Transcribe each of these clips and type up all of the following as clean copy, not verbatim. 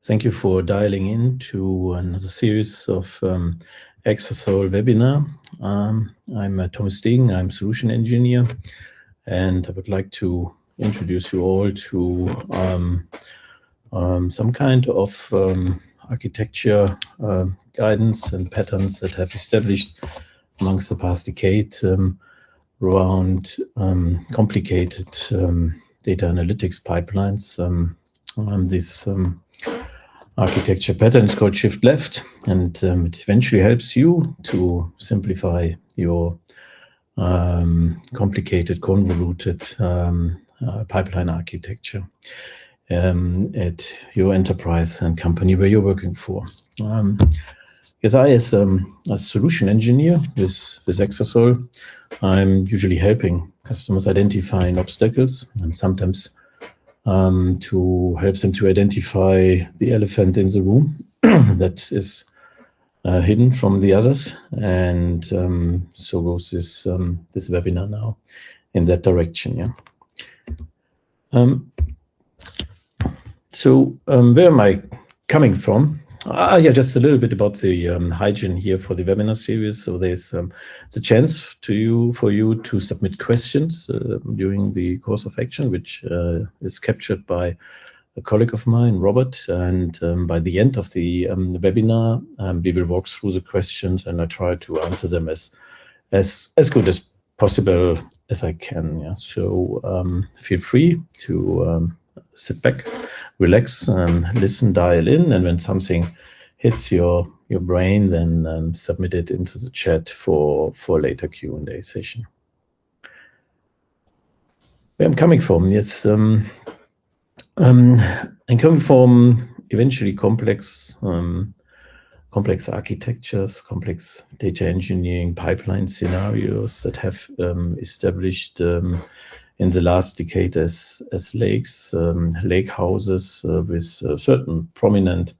Thank you for dialing in to another series of Exasol webinar. I'm Thomas Degen, I'm Solution Engineer, and I would like to introduce you all to some kind of architecture guidance and patterns that have established amongst the past decade around complicated data analytics pipelines. This architecture pattern is called shift left, and it eventually helps you to simplify your complicated, convoluted pipeline architecture at your enterprise and company where you're working for. As a solution engineer with Exasol, I'm usually helping customers identifying obstacles and sometimes to help them to identify the elephant in the room that is hidden from the others. And so goes this webinar now in that direction. Where am I coming from? Just a little bit about the hygiene here for the webinar series. So there's the chance for you to submit questions during the course of action, which is captured by a colleague of mine, Robert. And by the end of the webinar, we will walk through the questions, and I try to answer them as good as possible as I can. Yeah. So feel free to sit back, relax, listen, dial in, and when something hits your brain, then submit it into the chat for later Q&A session. Where I'm coming from, yes, I'm coming from eventually complex architectures, complex data engineering pipeline scenarios that have established in the last decade as lakes, lake houses with certain prominent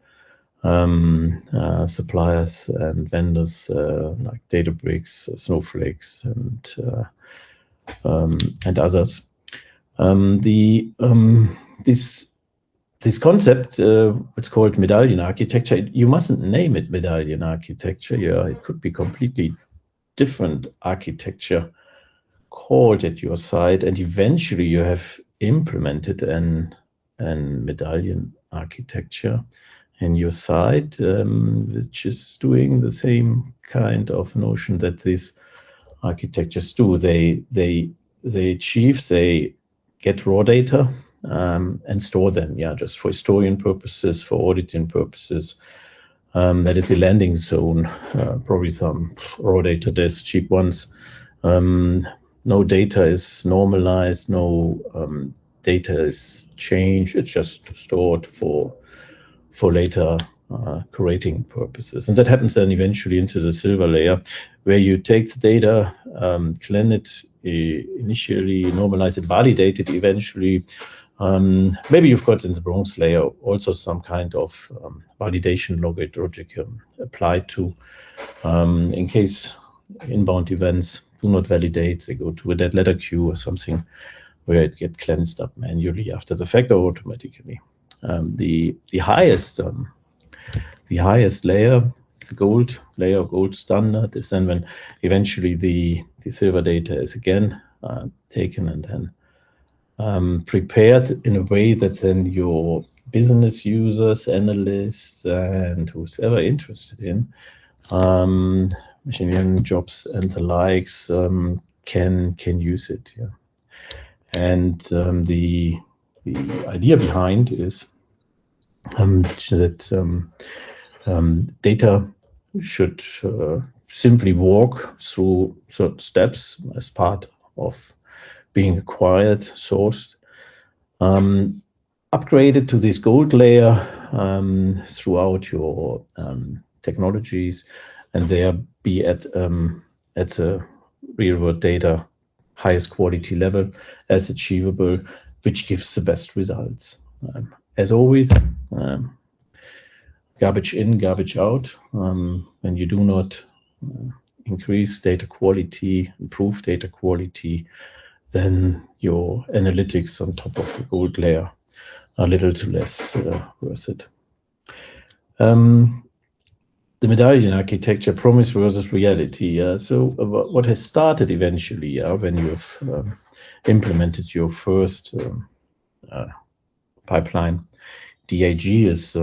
suppliers and vendors like Databricks, Snowflakes, and others. This concept, it's called Medallion architecture. You mustn't name it Medallion architecture. Yeah, it could be completely different architecture called at your site, and eventually you have implemented an Medallion architecture in your site, which is doing the same kind of notion that these architectures do. They get raw data and store them, just for historian purposes, for auditing purposes. That is the landing zone, probably some raw data, there's cheap ones. No data is normalized, no data is changed, it's just stored for later curating purposes. And that happens then eventually into the silver layer, where you take the data, clean it, initially normalize it, validate it eventually. Maybe you've got in the bronze layer also some kind of validation logic applied to, in case inbound events do not validate, they go to a dead letter queue or something where it gets cleansed up manually after the fact or automatically. The highest layer, the gold layer, gold standard, is then when eventually the silver data is again taken and then prepared in a way that then your business users, analysts, and who's ever interested in machine learning jobs and the likes can use it. Yeah. And the idea behind is that data should simply walk through certain steps as part of being acquired, sourced, upgraded to this gold layer throughout your technologies, and there be at the real-world data highest quality level as achievable, which gives the best results. As always, garbage in, garbage out. When you do not increase data quality, improve data quality, then your analytics on top of the gold layer are little to less worth it. The Medallion architecture, promise versus reality. So what has started eventually when you've implemented your first pipeline, DAG is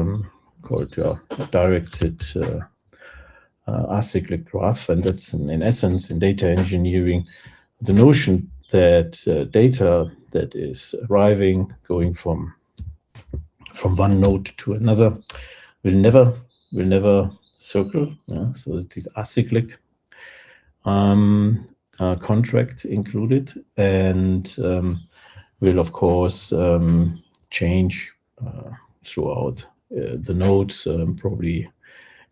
called directed acyclic graph, and that's in essence in data engineering the notion that data that is arriving, going from one node to another, will never circle. So it is acyclic contract included, and will of course change throughout the nodes, probably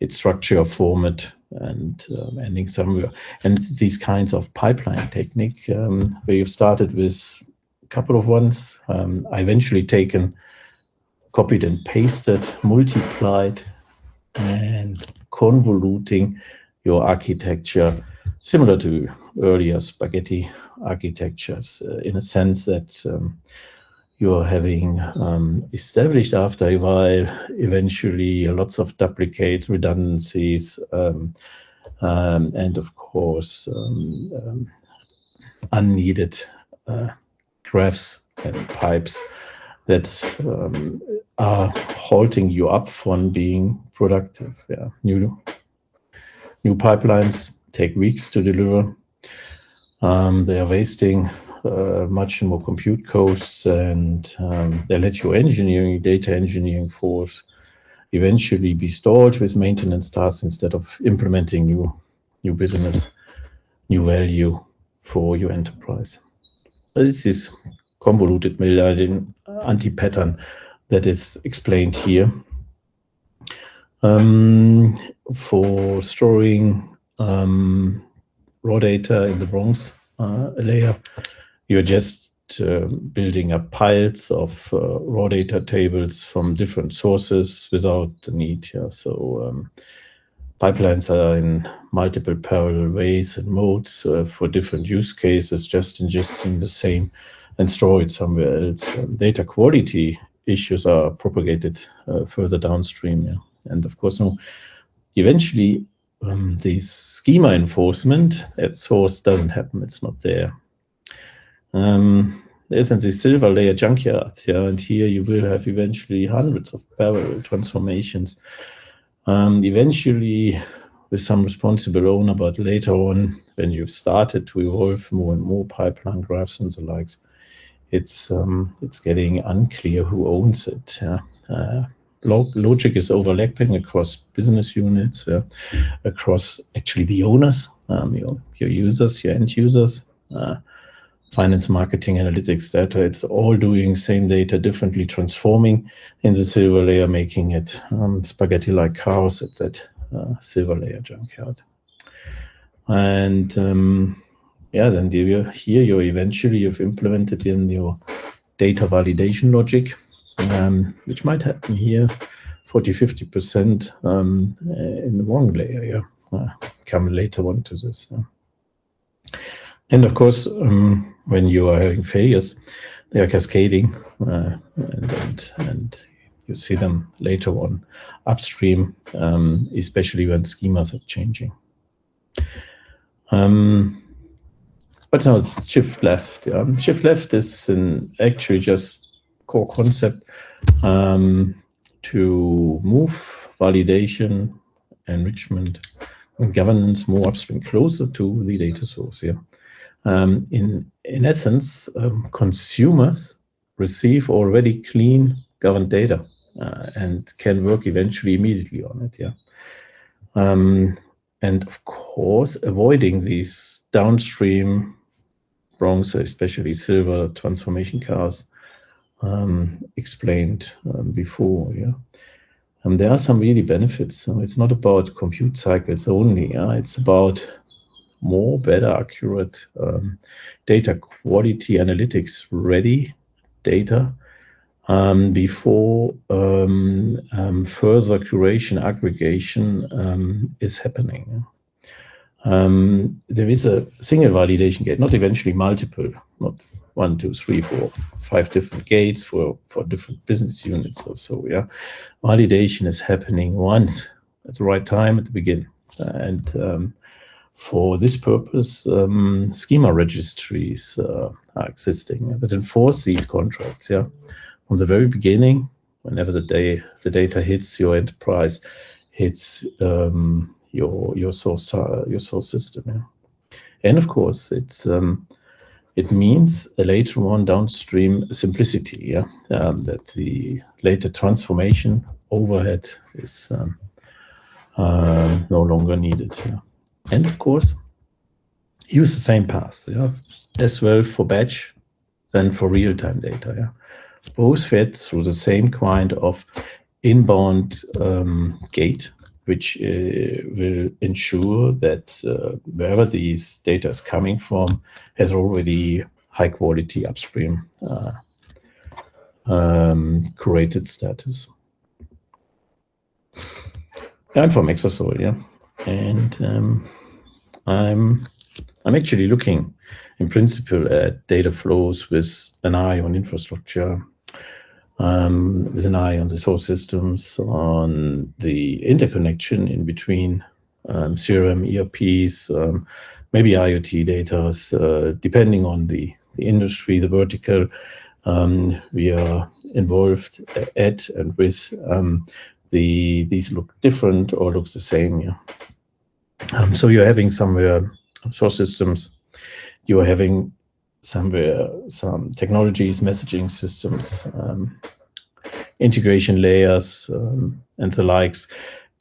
its structure or format, and ending somewhere. And these kinds of pipeline technique, where you've started with a couple of ones, I eventually copied and pasted, multiplied, and convoluting your architecture, similar to earlier spaghetti architectures, in a sense that you're having established after a while, eventually lots of duplicates, redundancies, and of course unneeded graphs and pipes that are halting you up from being productive. New pipelines take weeks to deliver. They are wasting much more compute costs, and they let your data engineering force eventually be stalled with maintenance tasks instead of implementing new business, new value for your enterprise. This is convoluted Medallion anti-pattern that is explained here. For storing raw data in the bronze layer, you're just building up piles of raw data tables from different sources without the need. So pipelines are in multiple parallel ways and modes for different use cases, just ingesting the same and store it somewhere else. Data quality issues are propagated further downstream. And of course, eventually, the schema enforcement at source doesn't happen. It's not there. There's the silver layer junkyard, and here you will have eventually hundreds of parallel transformations. Eventually, with some responsible owner, but later on, when you've started to evolve more and more pipeline graphs and the likes, it's getting unclear who owns it. Logic is overlapping across business units, across actually the owners, your users, your end users, finance, marketing, analytics, data. It's all doing same data differently, transforming in the silver layer, making it spaghetti-like chaos at that silver layer junkyard. And then you've implemented in your data validation logic, which might happen here 40-50% in the wrong layer. Come later on to this. And of course, when you are having failures, they are cascading, and you see them later on upstream, especially when schemas are changing. But now it's shift left. Shift left is actually just core concept to move validation, enrichment, and governance more upstream, closer to the data source. In essence, consumers receive already clean governed data and can work eventually immediately on it. And of course, avoiding these downstream bronze, especially silver transformation cars explained before. There are some really benefits. So it's not about compute cycles only. It's about more, better, accurate data quality, analytics ready data before further curation aggregation is happening. There is a single validation gate, not eventually multiple, not 1, 2, 3, 4, 5 different gates for different business units or so. Yeah, validation is happening once at the right time at the beginning, and for this purpose, schema registries are existing that enforce these contracts. Yeah, from the very beginning, whenever the data hits your enterprise, hits your source system. Yeah. And of course, it means a later on downstream simplicity. Yeah, that the later transformation overhead is no longer needed. Yeah. And of course, use the same path, yeah, as well for batch than for real-time data. Yeah, both fed through the same kind of inbound gate, which will ensure that wherever these data is coming from has already high-quality upstream curated status. I'm from Exasol, yeah. And I'm actually looking, in principle, at data flows with an eye on infrastructure, with an eye on the source systems, on the interconnection in between CRM, ERPs, maybe IoT data, depending on the industry, the vertical we are involved at and with. These look different or looks the same. Yeah. So you're having somewhere source systems, you're having somewhere some technologies, messaging systems, integration layers, and the likes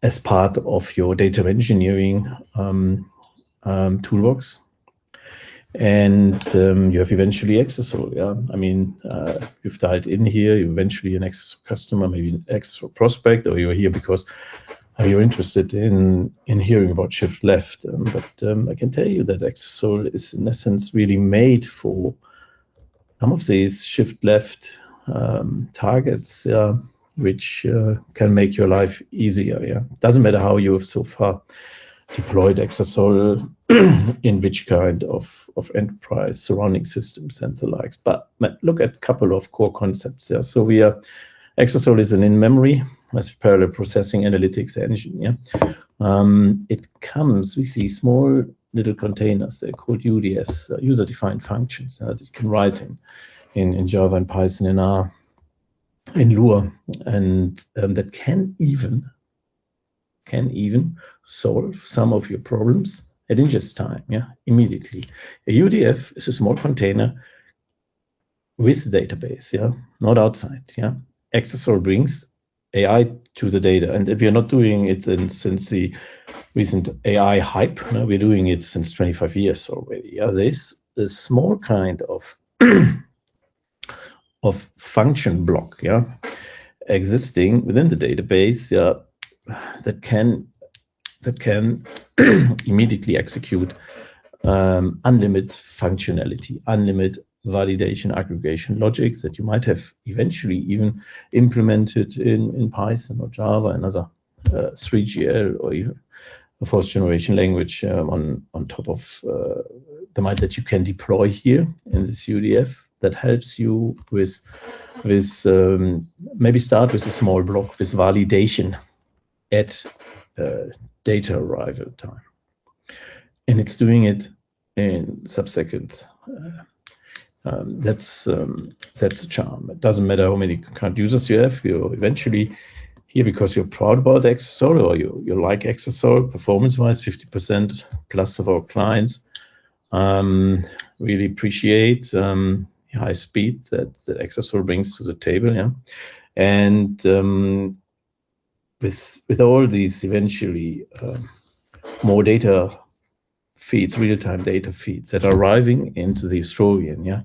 as part of your data engineering toolbox. And you have eventually Exasol. Yeah, I mean, you've dialed in here. You're eventually an Exasol customer, maybe an Exasol prospect, or you're here because you're interested in hearing about shift left. But I can tell you that Exasol is in essence really made for some of these shift left targets, which can make your life easier. Yeah, doesn't matter how you have so far deployed Exasol in which kind of enterprise surrounding systems and the likes. But look at a couple of core concepts. Yeah, so Exasol is an in-memory massive parallel processing analytics engine. Yeah, it comes with these small little containers. They're called UDFs, user-defined functions, that you can write in Java and Python and R, in Lua, and that can even solve some of your problems at ingest time. Yeah, immediately. A UDF is a small container with database. Yeah, not outside. Yeah, Exasol brings AI to the data, and if you're not doing it since the recent AI hype, we're doing it since 25 years already. Yeah, there's a small kind of function block, yeah, existing within the database, yeah, that can immediately execute unlimited functionality, unlimited validation aggregation logics that you might have eventually even implemented in Python or Java, another 3GL or even a fourth generation language on top of that you can deploy here in this UDF that helps you with maybe start with a small block with validation at data arrival time, and it's doing it in sub-seconds. That's the charm. It doesn't matter how many current users you have. You're eventually here because you're proud about Exasol, or you like Exasol performance-wise. 50% plus of our clients really appreciate the high speed that Exasol brings to the table. Yeah, and with all these eventually more data feeds, real-time data feeds that are arriving into the historian, yeah,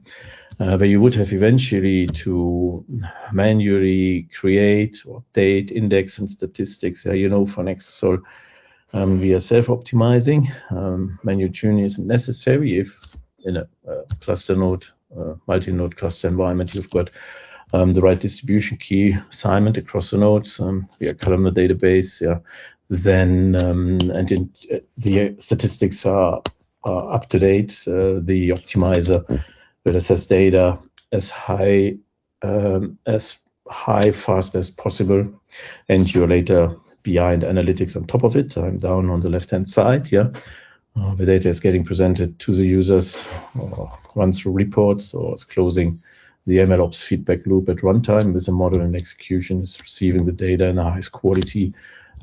where you would have eventually to manually create or update index and statistics. Yeah, for an Exasol, we are self-optimizing. Manual tuning isn't necessary if in a cluster node, multi-node cluster environment, you've got the right distribution key assignment across the nodes via columnar database. Yeah, then the statistics are up to date. The optimizer will assess data as fast as possible, and your later BI and analytics on top of it. I'm down on the left-hand side. Yeah, the data is getting presented to the users, or run through reports, or is closing the MLOps feedback loop at runtime with the model and execution is receiving the data in the highest quality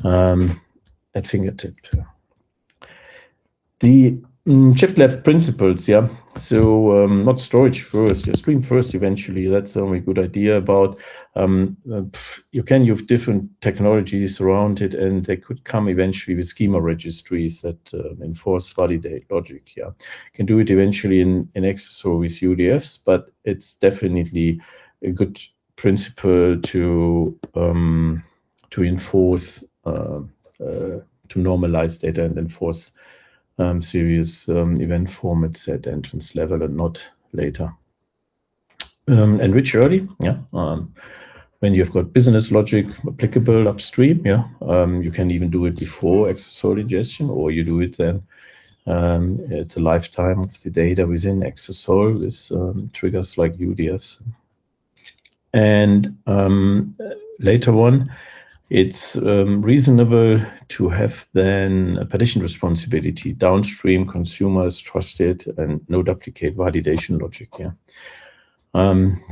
at fingertip. The shift left principles, yeah. So not storage first, stream first eventually. That's the only good idea about. You can use different technologies around it, and they could come eventually with schema registries that enforce validate logic. Yeah, you can do it eventually in Exasol with UDFs, but it's definitely a good principle to enforce, to normalize data and enforce serious event formats at entrance level and not later. Enrich early, yeah. When you've got business logic applicable upstream, yeah, you can even do it before Exasol ingestion, or you do it then at the lifetime of the data within Exasol with triggers like UDFs. And later on, it's reasonable to have then a partition responsibility, downstream, consumers, trusted, and no duplicate validation logic. Yeah.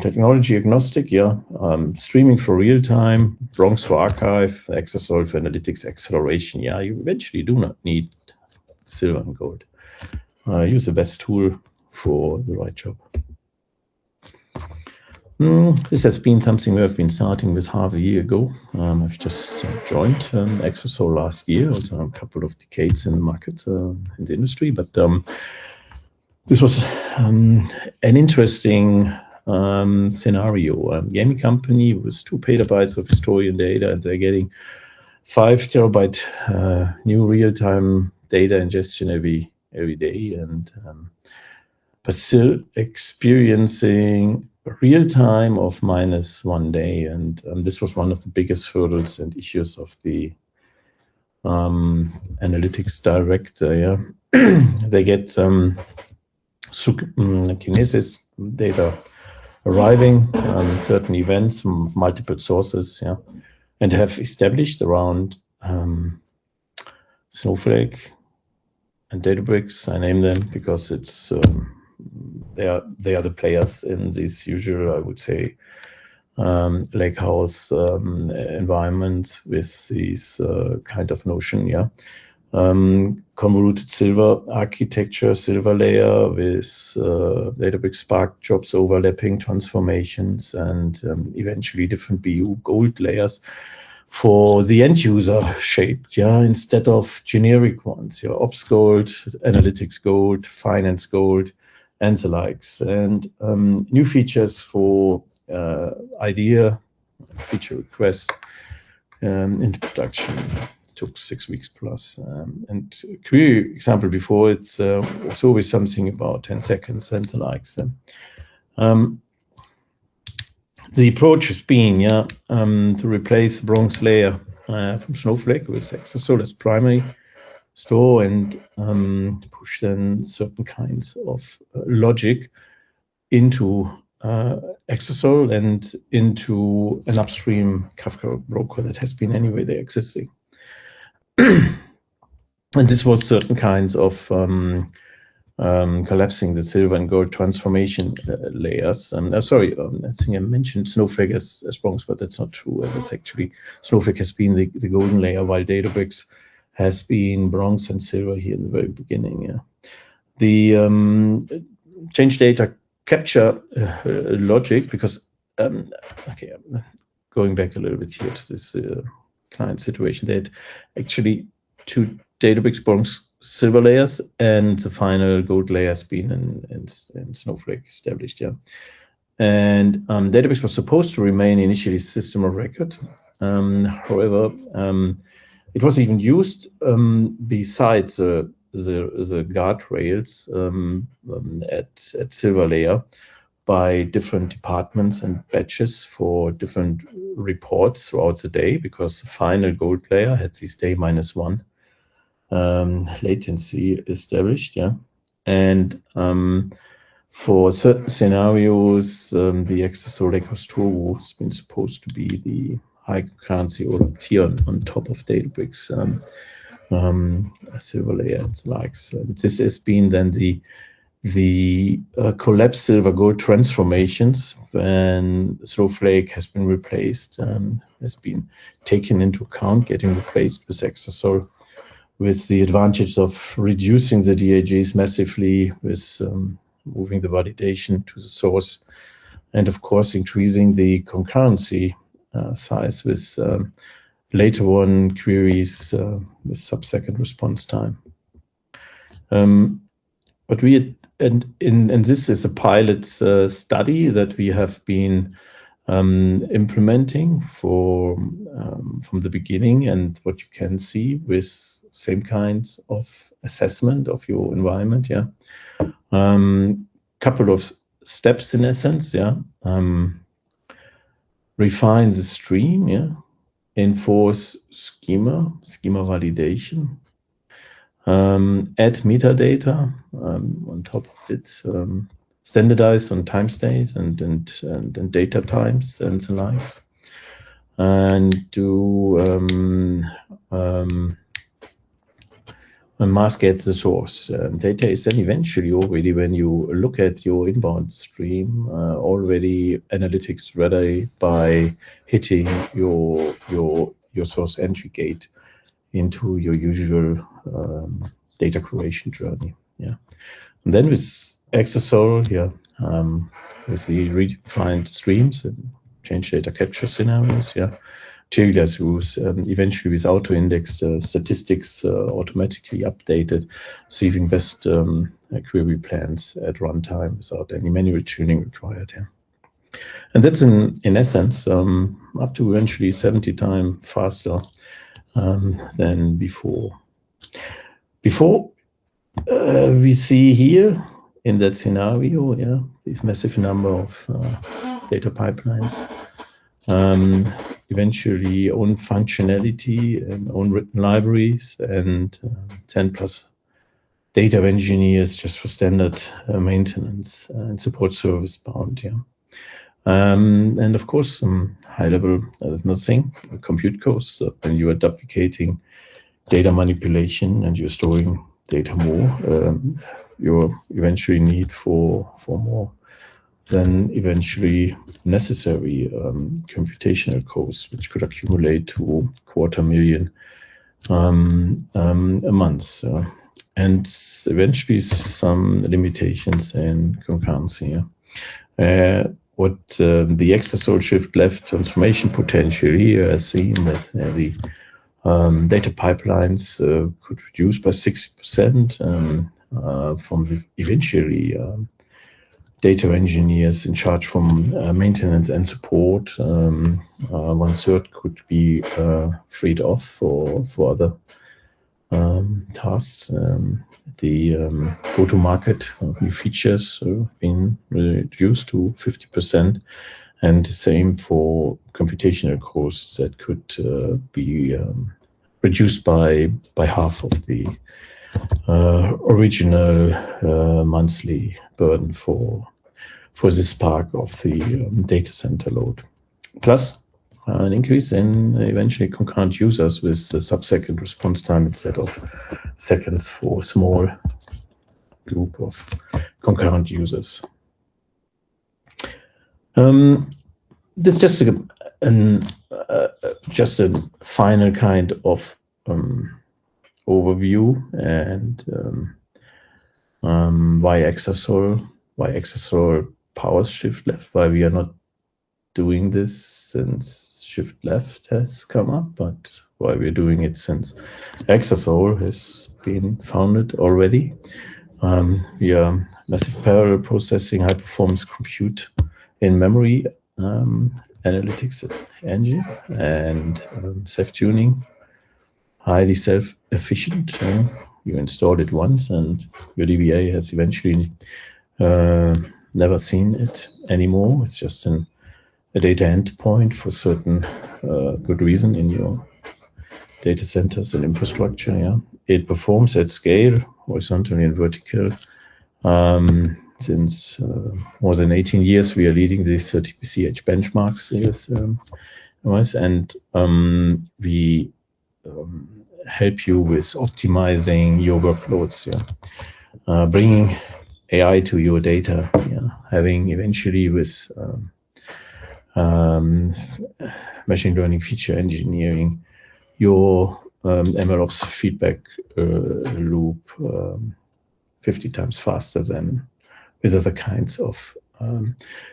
Technology agnostic, yeah. Streaming for real time, Bronx for archive, Exasol for analytics acceleration. Yeah, you eventually do not need silver and gold. Use the best tool for the right job. This has been something we have been starting with half a year ago. I've just joined Exasol last year, also a couple of decades in the market, in the industry. But this was an interesting scenario. Gaming company with 2 petabytes of historian data, and they're getting 5 terabyte new real-time data ingestion every day, and but still experiencing real time of -1 day, and this was one of the biggest hurdles and issues of the analytics director. Yeah, they get kinesis data arriving, certain events, multiple sources, yeah, and have established around Snowflake and Databricks. I name them because it's they are the players in this usual, I would say, lakehouse environment with this kind of notion, yeah. Convoluted silver architecture, silver layer with Databricks Spark jobs overlapping transformations, and eventually different BU gold layers for the end user shaped, yeah, instead of generic ones, yeah, ops gold, analytics gold, finance gold, and the likes, and new features for idea, feature request, into production. Took 6 weeks plus. And career example before, it's always something about 10 seconds and the likes. The approach has been, yeah, to replace the Bronx layer from Snowflake with Exasol as primary store, and push then certain kinds of logic into Exasol and into an upstream Kafka broker that has been anyway there existing. And this was certain kinds of collapsing the silver and gold transformation layers. Sorry, I think I mentioned Snowflake as Bronx, but that's not true. That's actually, Snowflake has been the golden layer, while Databricks has been bronze and silver here in the very beginning. Yeah, the change data capture logic, because okay, going back a little bit here to this client situation, they had actually 2 Databricks bronze silver layers, and the final gold layer has been in Snowflake established. Yeah, and Databricks was supposed to remain initially system of record. However, it was even used besides the guardrails at silver layer by different departments and batches for different reports throughout the day, because the final gold layer had this day -1 latency established. Yeah, and for certain scenarios, the Exasol Echoes Turbo has been supposed to be the high concurrency or tier on top of Databricks silver layer and the likes. This has been then the collapsed silver gold transformations when Snowflake has been replaced, has been taken into account, getting replaced with Exasol, with the advantage of reducing the DAGs massively, with moving the validation to the source, and of course increasing the concurrency size with later on queries with sub-second response time. But and this is a pilot study that we have been implementing from the beginning, and what you can see with same kinds of assessment of your environment, yeah. Couple of steps in essence, yeah. Refine the stream, yeah. Enforce schema validation. Add metadata on top of it. Standardize on time states and data types and the likes. And do mask at the source. Data is then eventually already, when you look at your inbound stream, already analytics ready by hitting your source entry gate into your usual data creation journey. Yeah, and then with Exasol here, with the redefined streams and change data capture scenarios, yeah. As rules, eventually with auto-indexed statistics automatically updated, receiving best query plans at runtime without any manual tuning required. Yeah. And that's in essence up to eventually 70 times faster than before. We see here in that scenario, yeah, this massive number of data pipelines. Eventually own functionality and own written libraries, and 10 plus data engineers just for standard maintenance and support service bound. Yeah. And of course, high level, there's nothing, compute costs when you are duplicating data manipulation and you're storing data more, you eventually need for more than eventually necessary computational costs, which could accumulate to $250,000 a month. And eventually some limitations in concurrency. What the Exasol shift left transformation potential here has seen that the data pipelines could reduce by 60% from the eventually data engineers in charge from maintenance and support. 1/3 could be freed off for other tasks. The go-to-market new features have been reduced to 50%, and the same for computational costs that could be reduced by half of the original monthly burden for this part of the data center load. Plus an increase in eventually concurrent users with sub-second response time instead of seconds for a small group of concurrent users. This is just a final kind of overview, and why Exasol powers shift left, why we are not doing this since shift left has come up, but why we're doing it since Exasol has been founded already. We are massive parallel processing, high performance compute in memory, analytics engine, and self-tuning, highly self-efficient. You installed it once and your DBA has eventually never seen it anymore. It's just a data endpoint for certain good reason in your data centers and infrastructure. Yeah, it performs at scale, horizontally and vertical. since more than 18 years, we are leading these TPCH benchmarks. Yes, and we help you with optimizing your workloads, bringing AI to your data, having eventually with machine learning feature engineering your MLOps feedback loop 50 times faster than with other kinds of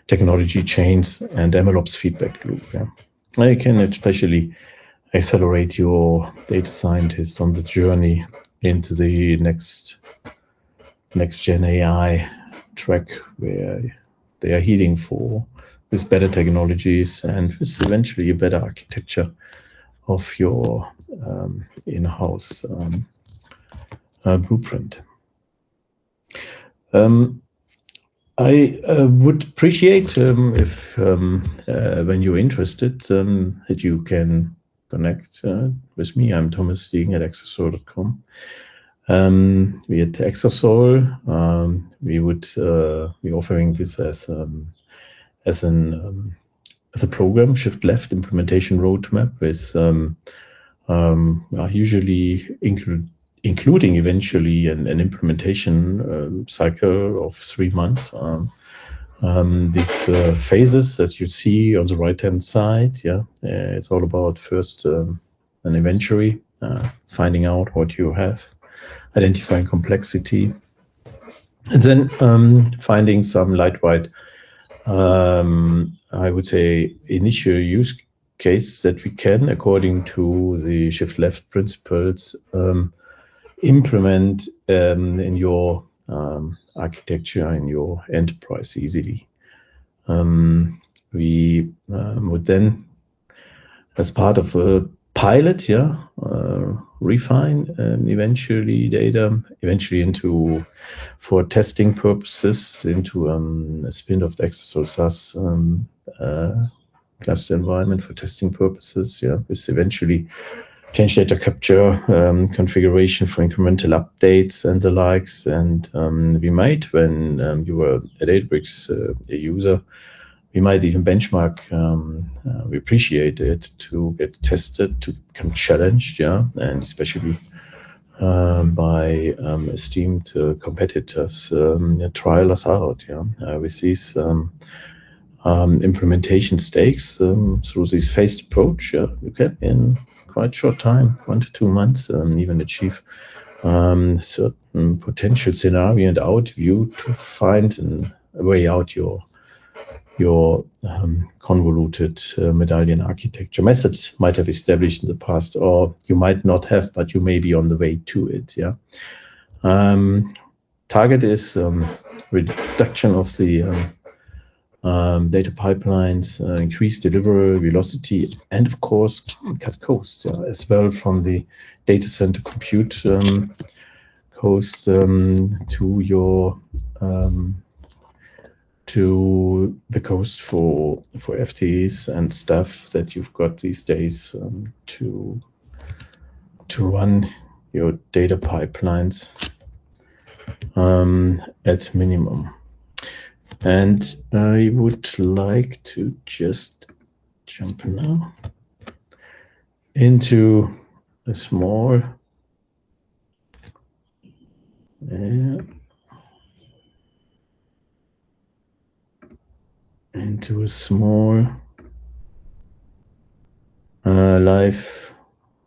technology chains and MLOps feedback loop. You can especially accelerate your data scientists on the journey into the next gen AI track, where they are heading for with better technologies and with eventually a better architecture of your in-house blueprint. I would appreciate if when you're interested that you can connect with me. I'm Thomas Degen at exasol.com. We at Exasol, we would be offering this as a program, shift left implementation roadmap with usually including eventually an implementation cycle of 3 months. These phases that you see on the right-hand side, it's all about first an inventory, finding out what you have, identifying complexity, and then finding some lightweight, I would say, initial use cases that we can, according to the shift left principles, implement in your architecture, in your enterprise easily. We would then, as part of a pilot, refine eventually data, into, for testing purposes, into a spin-off Exasol SaaS cluster environment for testing purposes, with eventually change data capture, configuration for incremental updates and the likes. And we might, when you were at Databricks a user, we might even benchmark. We appreciate it to get tested, to become challenged, and especially by esteemed competitors trial us out, with these implementation stakes through this phased approach. You can in quite short time, 1 to 2 months, even achieve certain potential scenario and out view to find a way out your convoluted medallion architecture methods might have established in the past, or you might not have, but you may be on the way to it. Target is reduction of the data pipelines, increase delivery velocity, and of course cut costs as well, from the data center compute costs to your to the cost for FTEs and stuff that you've got these days to run your data pipelines at minimum. And I would like to just jump now into a small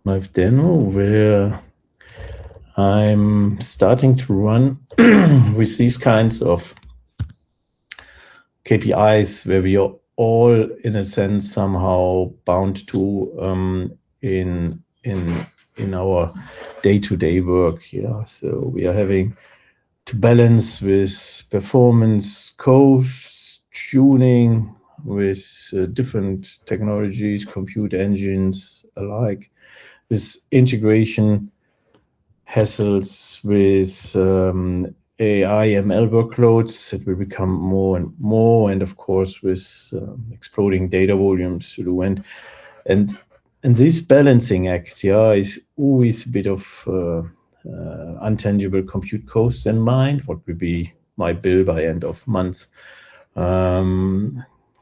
live demo where I'm starting to run with these kinds of KPIs, where we are all, in a sense, somehow bound to in our day-to-day work. So we are having to balance with performance, cost, tuning with different technologies, compute engines alike, with integration hassles, with AI, ML workloads that will become more and more, and of course with exploding data volumes to do. And this balancing act, is always a bit of untangible compute costs in mind. What will be my bill by end of month.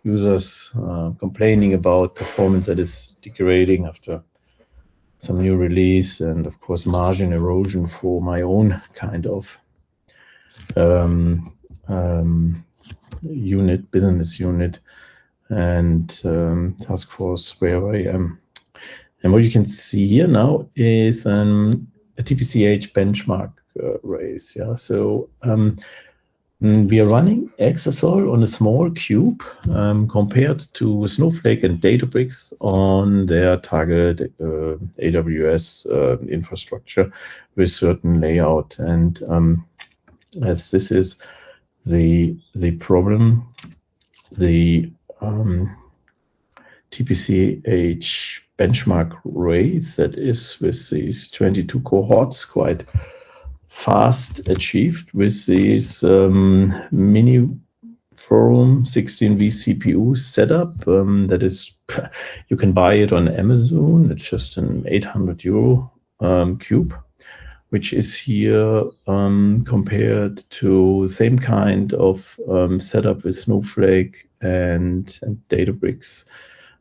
Users complaining about performance that is degrading after some new release, and of course margin erosion for my own kind of business unit, and task force where I am. And what you can see here now is a TPCH benchmark race. Yeah, so we are running Exasol on a small cube compared to Snowflake and Databricks on their target AWS infrastructure with certain layout. And as this is the problem, the TPCH benchmark race that is with these 22 cohorts quite fast achieved with these mini forum 16V CPU setup. That is, you can buy it on Amazon. It's just an 800 euro cube, which is here compared to same kind of setup with Snowflake and Databricks.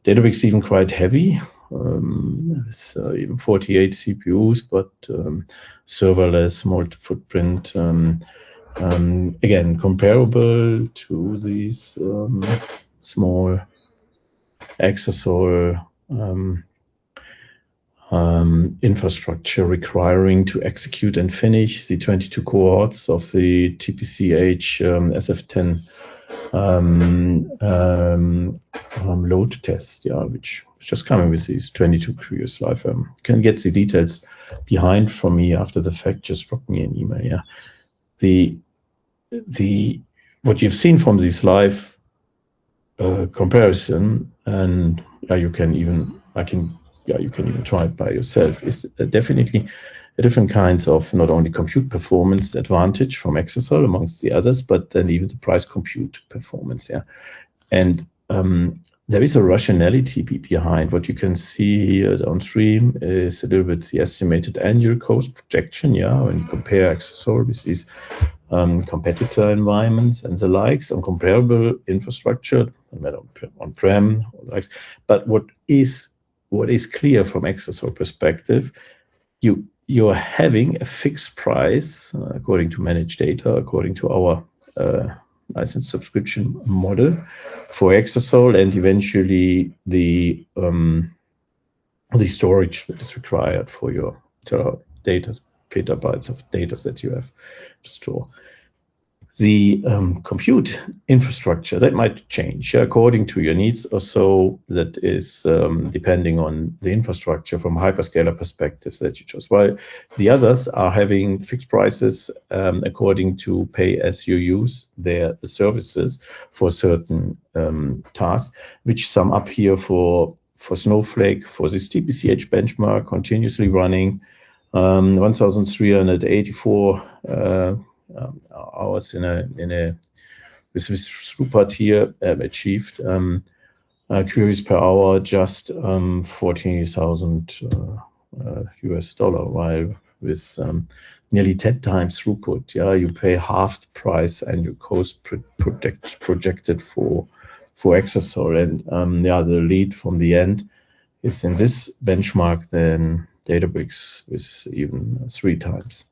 Databricks even quite heavy. It's even 48 CPUs, but serverless, multi-footprint. Again, comparable to these small Exasol infrastructure requiring to execute and finish the 22 cohorts of the TPCH SF10 load test, yeah, which is just coming with these 22 queries live. You can get the details behind from me after the fact. Just drop me an email. Yeah, what you've seen from this live comparison, and yeah, you can even try it by yourself. Is definitely a different kinds of not only compute performance advantage from Exasol amongst the others, but then even the price compute performance. Yeah, and there is a rationality behind what you can see here downstream is a little bit the estimated annual cost projection. Yeah, when you compare Exasol with these competitor environments and the likes on comparable infrastructure, on-prem or the likes. But what is clear from Exasol perspective, you're having a fixed price according to managed data, according to our license subscription model for Exasol, and eventually the storage that is required for your data, petabytes of data that you have to store. The compute infrastructure, that might change according to your needs or so. That is depending on the infrastructure from a hyperscaler perspective that you chose. While the others are having fixed prices according to pay as you use the services for certain tasks, which sum up here for Snowflake, for this TPCH benchmark continuously running 1,384 hours with throughput here achieved queries per hour, just $40,000 US, while with nearly 10 times throughput, yeah, you pay half the price and your cost projected for Exasol. And yeah, the lead from the end is in this benchmark than Databricks with even 3 times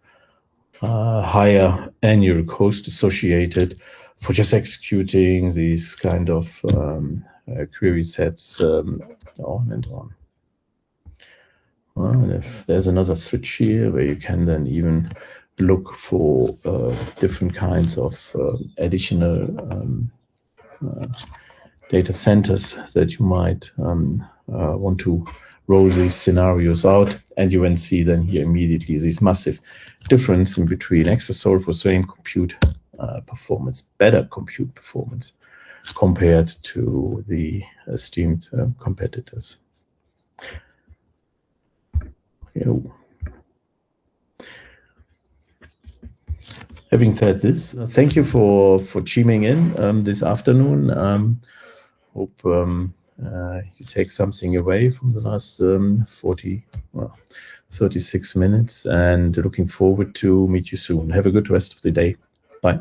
higher annual cost associated for just executing these kind of query sets on and on. And if there's another switch here where you can then even look for different kinds of additional data centers that you might want to roll these scenarios out, and you can see then here immediately this massive difference in between Exasol for same compute performance, better compute performance compared to the esteemed competitors. Having said this, thank you for tuning in this afternoon. Hope you take something away from the last 36 minutes, and looking forward to meet you soon. Have a good rest of the day. Bye.